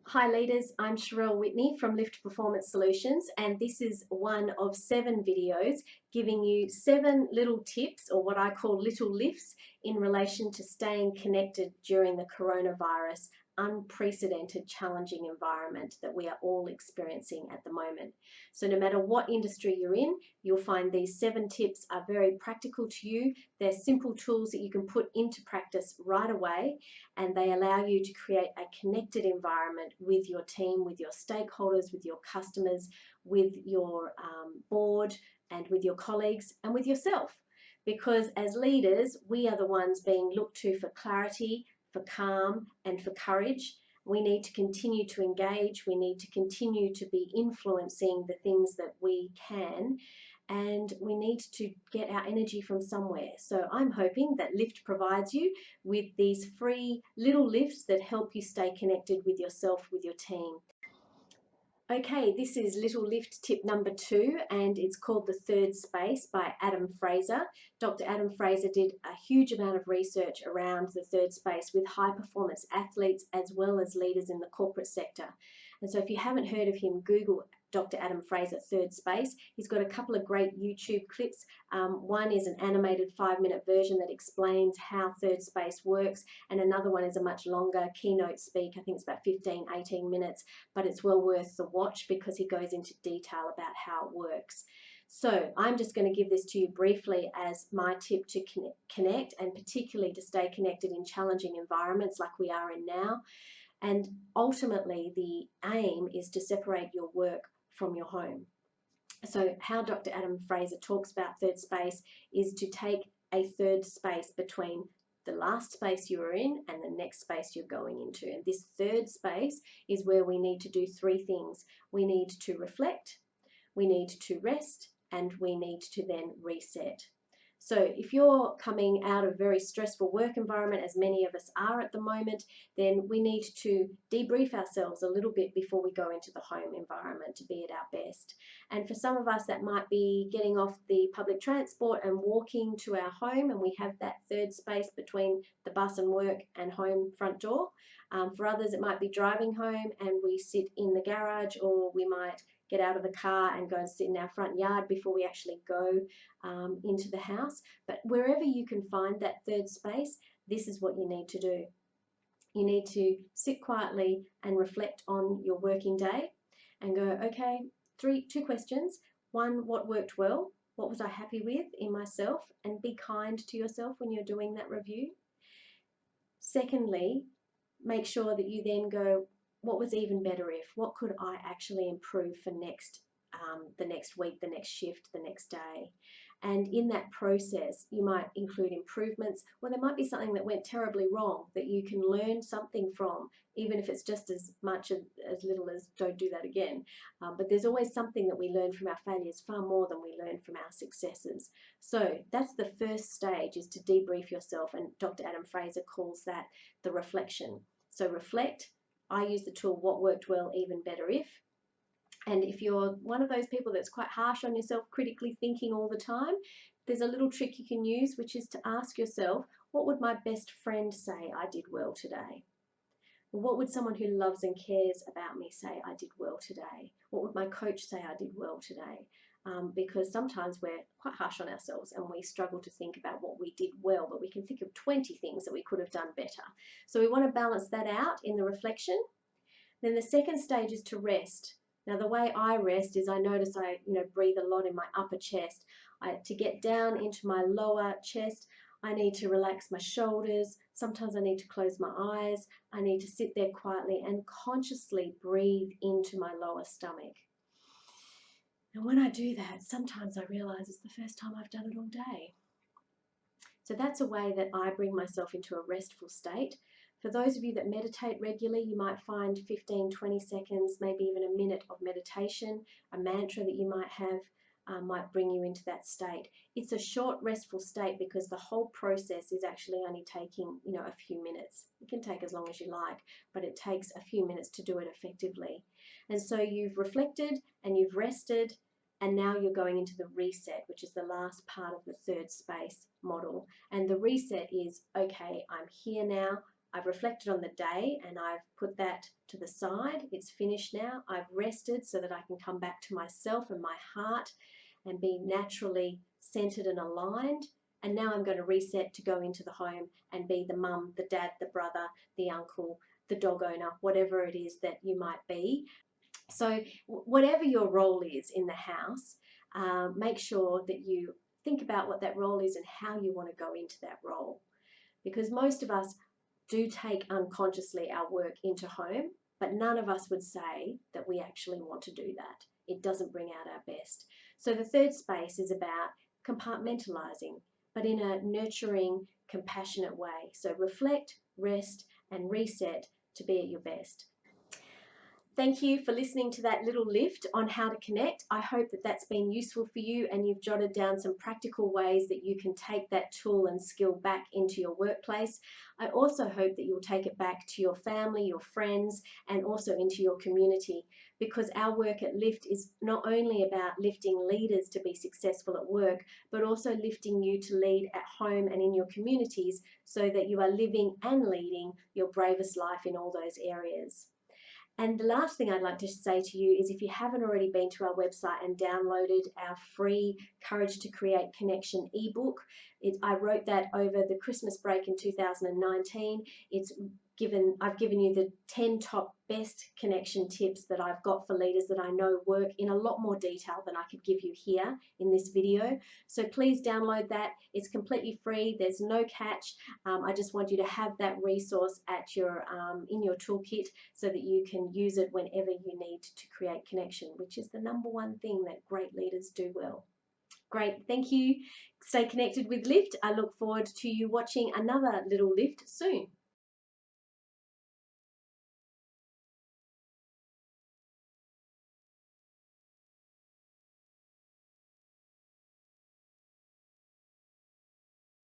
Hi leaders, I'm Sherelle Whitney from Lift Performance Solutions, and this is one of 7 videos giving you 7 little tips, or what I call little lifts, in relation to staying connected during the coronavirus unprecedented challenging environment that we are all experiencing at the moment. So no matter what industry you're in, you'll find these 7 tips are very practical to you. They're simple tools that you can put into practice right away, and they allow you to create a connected environment with your team, with your stakeholders, with your customers, with your board, and with your colleagues, and with yourself. Because as leaders, we are the ones being looked to for clarity, for calm, and for courage. We need to continue to engage. We need to continue to be influencing the things that we can, and we need to get our energy from somewhere. So I'm hoping that Lift provides you with these free little lifts that help you stay connected with yourself, with your team. Okay, this is little lift tip number 2, and it's called The Third Space by Adam Fraser. Dr. Adam Fraser did a huge amount of research around the third space with high performance athletes as well as leaders in the corporate sector. And so if you haven't heard of him, Google Dr. Adam Fraser Third Space. He's got a couple of great YouTube clips. One is an animated 5-minute version that explains how third space works, and another one is a much longer keynote speak. I think it's about 15-18 minutes, but it's well worth the watch because he goes into detail about how it works. So I'm just going to give this to you briefly as my tip to connect, and particularly to stay connected in challenging environments like we are in now. And ultimately, the aim is to separate your work from your home. So how Dr. Adam Fraser talks about third space is to take a third space between the last space you are in and the next space you're going into. And this third space is where we need to do 3 things. We need to reflect, we need to rest, and we need to then reset. So if you're coming out of a very stressful work environment, as many of us are at the moment, then we need to debrief ourselves a little bit before we go into the home environment to be at our best. And for some of us, that might be getting off the public transport and walking to our home, and we have that third space between the bus and work and home front door. For others, it might be driving home and we sit in the garage, or we might get out of the car and go and sit in our front yard before we actually go into the house. But wherever you can find that third space, this is what you need to do. You need to sit quietly and reflect on your working day and go, okay, 2 questions. 1, what worked well? What was I happy with in myself? And be kind to yourself when you're doing that review. Secondly, make sure that you then go, what was even better if? What could I actually improve for the next week, the next shift, the next day? And in that process, you might include improvements, or there might be something that went terribly wrong that you can learn something from, even if it's just as much as little as don't do that again. But there's always something that we learn from our failures far more than we learn from our successes. So that's the first stage, is to debrief yourself, and Dr. Adam Fraser calls that the reflection. So reflect. I use the tool what worked well, even better if. And if you're one of those people that's quite harsh on yourself, critically thinking all the time, there's a little trick you can use, which is to ask yourself, what would my best friend say I did well today? What would someone who loves and cares about me say I did well today? What would my coach say I did well today? Because sometimes we're quite harsh on ourselves and we struggle to think about what we did well, but we can think of 20 things that we could have done better. So we want to balance that out in the reflection. Then the second stage is to rest. Now, the way I rest is I notice I breathe a lot in my upper chest. To get down into my lower chest, I need to relax my shoulders. Sometimes I need to close my eyes. I need to sit there quietly and consciously breathe into my lower stomach. And when I do that, sometimes I realize it's the first time I've done it all day. So that's a way that I bring myself into a restful state. For those of you that meditate regularly, you might find 15, 20 seconds, maybe even a minute of meditation, a mantra that you might have, might bring you into that state. It's a short, restful state because the whole process is actually only taking, a few minutes. It can take as long as you like, but it takes a few minutes to do it effectively. And so you've reflected and you've rested, and now you're going into the reset, which is the last part of the third space model. And the reset is, okay, I'm here now. I've reflected on the day and I've put that to the side. It's finished now. I've rested so that I can come back to myself and my heart and be naturally centered and aligned. And now I'm going to reset to go into the home and be the mum, the dad, the brother, the uncle, the dog owner, whatever it is that you might be. So whatever your role is in the house, make sure that you think about what that role is and how you want to go into that role. Because most of us do take unconsciously our work into home, but none of us would say that we actually want to do that. It doesn't bring out our best. So the third space is about compartmentalizing, but in a nurturing, compassionate way. So reflect, rest, and reset to be at your best. Thank you for listening to that little lift on how to connect. I hope that that's been useful for you and you've jotted down some practical ways that you can take that tool and skill back into your workplace. I also hope that you'll take it back to your family, your friends, and also into your community, because our work at Lift is not only about lifting leaders to be successful at work, but also lifting you to lead at home and in your communities so that you are living and leading your bravest life in all those areas. And the last thing I'd like to say to you is, if you haven't already been to our website and downloaded our free Courage to Create Connection ebook, I wrote that over the Christmas break in 2019. I've given you the 10 top best connection tips that I've got for leaders that I know work in a lot more detail than I could give you here in this video. So please download that. It's completely free. There's no catch. I just want you to have that resource at your in your toolkit so that you can use it whenever you need to create connection, which is the #1 thing that great leaders do well. Great, thank you. Stay connected with Lift. I look forward to you watching another little lift soon.